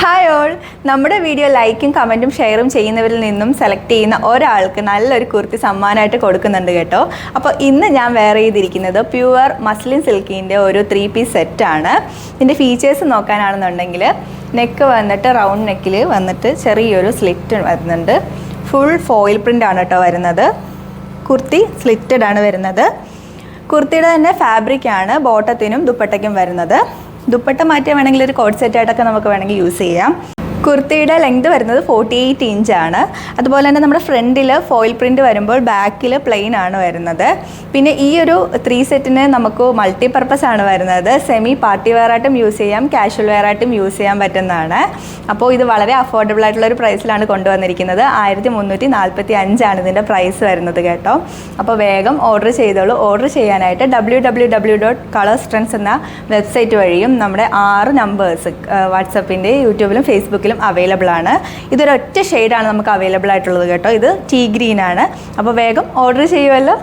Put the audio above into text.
Hi all, നമ്മുടെ video ലൈക്കും കമൻറ്റും ഷെയറും ചെയ്യുന്നവരിൽ നിന്നും സെലക്ട് ചെയ്യുന്ന ഒരാൾക്ക് നല്ലൊരു കുർത്തി സമ്മാനമായിട്ട് കൊടുക്കുന്നുണ്ട് കേട്ടോ. അപ്പോൾ ഇന്ന് ഞാൻ വെയർ ചെയ്തിരിക്കുന്നത് പ്യുവർ മസ്ലിൻ സിൽക്കിൻ്റെ ഒരു 3 പീസ് സെറ്റാണ്. ഇതിൻ്റെ ഫീച്ചേഴ്സ് നോക്കാനാണെന്നുണ്ടെങ്കിൽ നെക്ക് വന്നിട്ട് റൗണ്ട് നെക്കിൽ വന്നിട്ട് ചെറിയൊരു സ്ലിറ്റ് വരുന്നുണ്ട്. ഫുൾ ഫോയിൽ പ്രിൻ്റ് ആണ് കേട്ടോ വരുന്നത്. കുർത്തി സ്ലിറ്റഡ് ആണ് വരുന്നത്. കുർത്തിയുടെ തന്നെ ഫാബ്രിക്കാണ് ബോട്ടത്തിനും ദുപ്പട്ടയ്ക്കും വരുന്നത്. ദുപ്പട്ട മാറ്റിയാൽ വേണമെങ്കിൽ ഒരു കോട്ട് സെറ്റായിട്ടൊക്കെ നമുക്ക് വേണമെങ്കിൽ യൂസ് ചെയ്യാം. കുർത്തിയുടെ ലെങ്ത് വരുന്നത് 48 ഇഞ്ചാണ്. അതുപോലെ തന്നെ നമ്മുടെ ഫ്രണ്ടിൽ ഫോയിൽ പ്രിൻ്റ് വരുമ്പോൾ ബാക്കിൽ പ്ലെയിൻ ആണ് വരുന്നത്. പിന്നെ ഈ ഒരു 3 സെറ്റിന് നമുക്ക് മൾട്ടിപർപ്പസ് ആണ് വരുന്നത്. സെമി പാർട്ടി വെയർ ആയിട്ടും യൂസ് ചെയ്യാം, കാഷ്വൽ വെയർ ആയിട്ടും യൂസ് ചെയ്യാൻ പറ്റുന്നതാണ്. അപ്പോൾ ഇത് വളരെ അഫോർഡബിൾ ആയിട്ടുള്ള ഒരു പ്രൈസിലാണ് കൊണ്ടുവന്നിരിക്കുന്നത്. 1345 ആണ് ഇതിൻ്റെ പ്രൈസ് വരുന്നത് കേട്ടോ. അപ്പോൾ വേഗം ഓർഡർ ചെയ്തോളൂ. ഓർഡർ ചെയ്യാനായിട്ട് www.colorstrends എന്ന വെബ്സൈറ്റ് വഴിയും നമ്മുടെ 6 നമ്പേഴ്സ് വാട്സപ്പിൻ്റെ, യൂട്യൂബിലും ഫേസ്ബുക്കിലും അവൈലബിൾ ആണ്. ഇതൊരൊറ്റ ഷെയ്ഡാണ് നമുക്ക് അവൈലബിൾ ആയിട്ടുള്ളത് കേട്ടോ. ഇത് ടീ ഗ്രീൻ ആണ്. അപ്പോൾ വേഗം ഓർഡർ ചെയ്യുമല്ലോ.